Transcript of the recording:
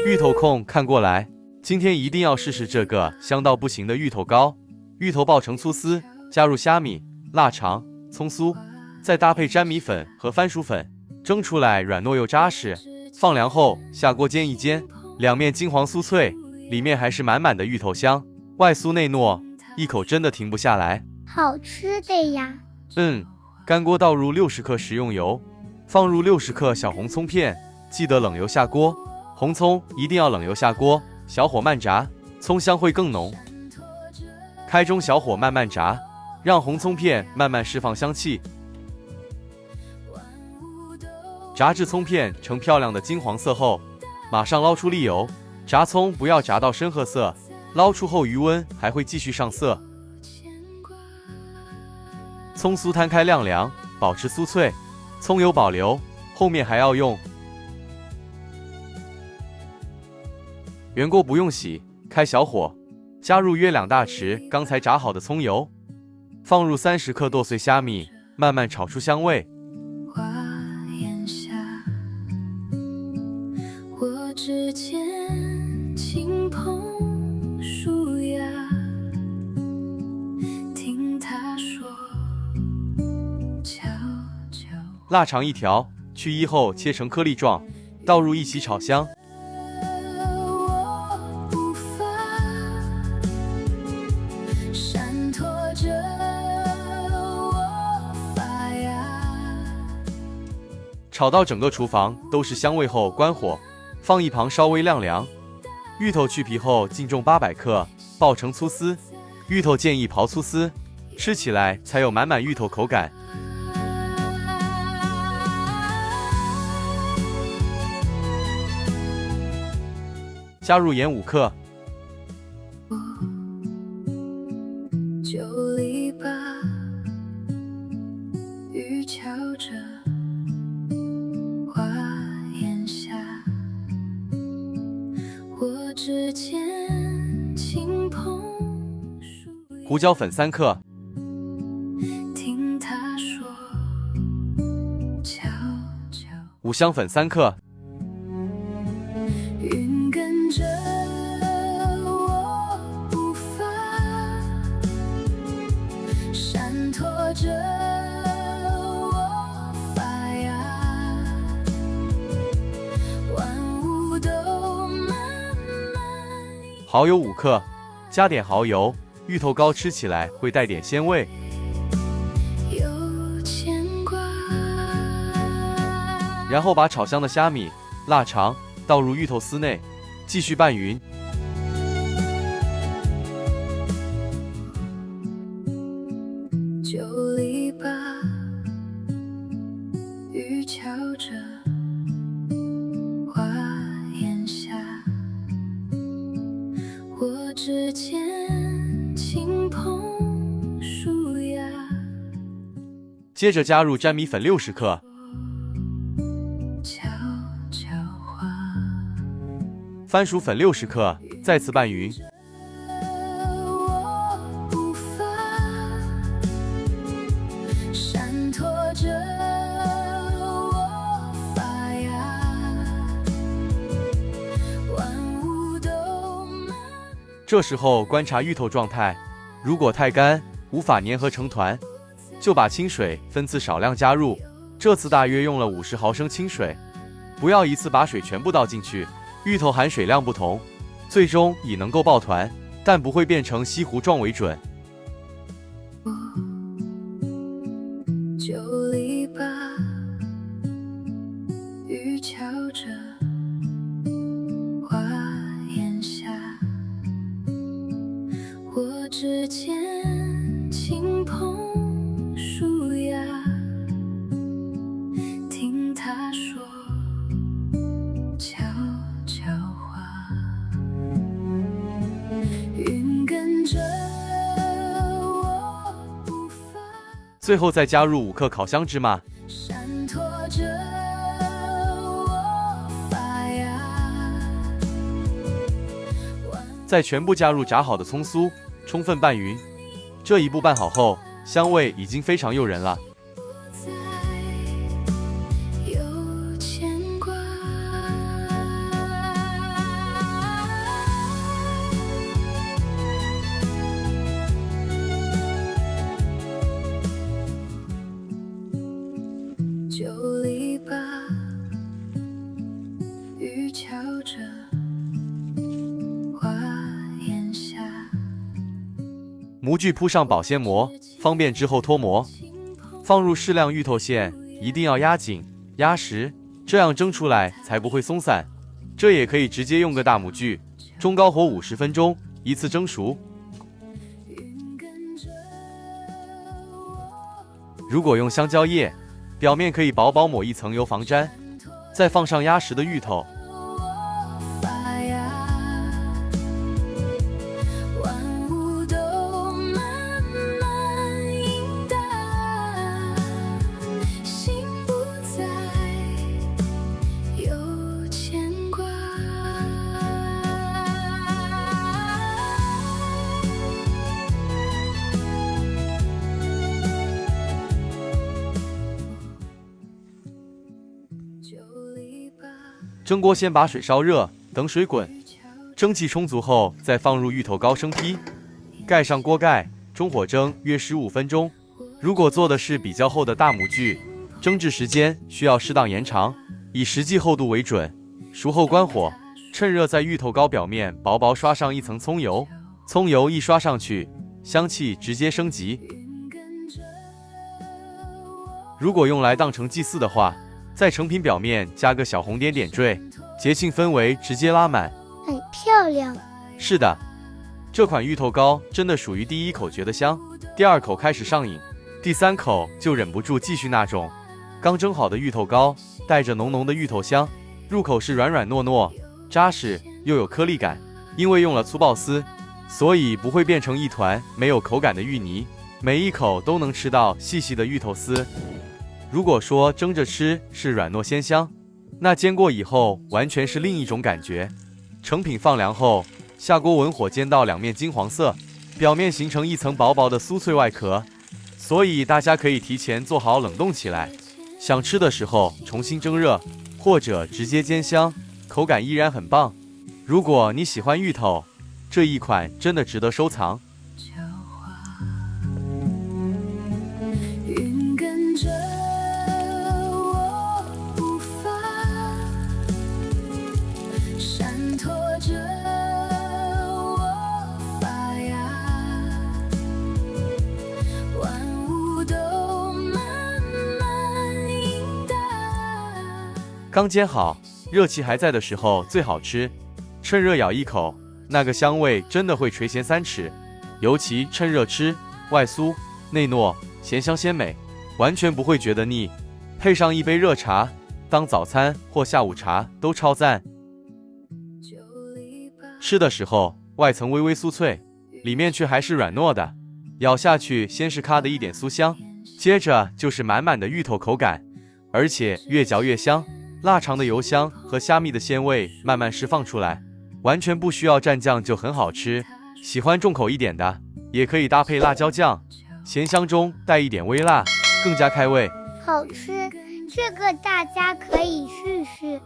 芋頭控看過來，今天一定要試試這個香到不行的芋頭糕。芋頭爆成粗絲，加入蝦米、臘腸、蔥酥，再搭配粘米粉和番薯粉，蒸出來軟糯又扎實。放涼後下鍋煎一煎，兩面金黃酥脆，裡面還是滿滿的芋頭香，外酥內糯，一口真的停不下來。好吃的呀。乾鍋倒入60克食用油，放入60克小紅蔥片，記得冷油下鍋。紅蔥一定要冷油下鍋，小火慢炸，蔥香會更濃。開中小火慢慢炸，讓紅蔥片慢慢釋放香氣。炸至蔥片呈漂亮的金黃色後，馬上撈出瀝油。炸蔥不要炸到深褐色，撈出後餘溫還會繼續上色。蔥酥攤開晾涼，保持酥脆。蔥油保留，後面還要用。原鍋不用洗，開小火，加入約2大匙剛才炸好的蔥油，放入30克剁碎蝦米，慢慢炒出香味。花檐下，我指尖輕碰樹芽，聽他說悄悄。臘腸1條，去衣後切成顆粒狀，倒入一起炒香。炒到整個廚房都是香味後關火，放一旁稍微晾涼。芋頭去皮後淨重800克，爆成粗絲。芋頭建議刨粗絲，吃起來才有滿滿芋頭口感。加入鹽5克。酒裡把雨敲着。胡椒粉3克，聽他說悄悄。五香粉3克，雲跟着我步伐，閃脫着我發芽，萬物都慢慢。蠔油5克，加點蠔油。芋頭糕吃起來會帶點鮮味。然後把炒香的蝦米、臘腸倒入芋頭絲內，繼續拌勻。酒裡把雨敲着，花檐下，我指尖輕碰樹芽。接着加入粘米粉60克，悄悄話，番薯粉60克，再次拌勻。閃脫着我發芽，萬物都慢。這時候觀察芋頭狀態，如果太乾，無法粘合成團，就把清水分次少量加入。這次大約用了50毫升清水，不要一次把水全部倒進去。芋頭含水量不同，最終以能夠抱團，但不會變成西糊狀為準。酒裡把雨敲着，花檐下，我指尖輕碰樹芽，聽他說悄悄話，雲跟着我步伐。最後再加入5克烤香芝麻，閃脫着我發芽，再全部加入炸好的蔥酥，充分拌勻。這一步拌好後，香味已經非常誘人了。翹着花檐下。模具鋪上保鮮膜，方便之後脫模。放入適量芋頭餡，一定要壓緊、壓實，這樣蒸出來才不會鬆散。這也可以直接用個大模具，中高火50分鐘，一次蒸熟。如果用香蕉葉，表面可以薄薄抹一層油防粘，再放上壓實的芋頭。蒸鍋先把水燒熱，等水滾，蒸汽充足後再放入芋頭糕生坯，蓋上鍋蓋，中火蒸約15分鐘。如果做的是比較厚的大模具，蒸製時間需要適當延長，以實際厚度為準。熟後關火，趁熱在芋頭糕表面薄薄刷上一層蔥油，蔥油一刷上去，香氣直接升級。如果用來當成祭祀的話，在成品表面加個小紅點點綴，節慶氛圍直接拉滿，很漂亮。是的，這款芋頭糕真的屬於第一口覺得香，第二口開始上癮，第三口就忍不住繼續那種。剛蒸好的芋頭糕帶着濃濃的芋頭香，入口是軟軟糯糯、扎實又有顆粒感。因為用了粗刨絲，所以不會變成一團沒有口感的芋泥，每一口都能吃到細細的芋頭絲。如果說蒸着吃是軟糯鮮香，那煎過以後完全是另一種感覺。成品放涼後，下鍋文火煎到兩面金黃色，表面形成一層薄薄的酥脆外殼，所以大家可以提前做好冷凍起來，想吃的時候重新蒸熱，或者直接煎香，口感依然很棒。如果你喜歡芋頭，這一款真的值得收藏。剛煎好，熱氣還在的時候最好吃，趁熱咬一口，那個香味真的會垂涎3尺。尤其趁熱吃，外酥內糯，鹹香鮮美，完全不會覺得膩。配上一杯熱茶，當早餐或下午茶都超讚。吃的時候外層微微酥脆，裡面卻還是軟糯的，咬下去先是咔的一點酥香，接着就是滿滿的芋頭口感，而且越嚼越香。臘腸的油香和蝦米的鮮味慢慢釋放出來，完全不需要蘸醬就很好吃。喜歡重口一點的，也可以搭配辣椒醬，鹹香中帶一點微辣，更加開胃。好吃，這個大家可以試試。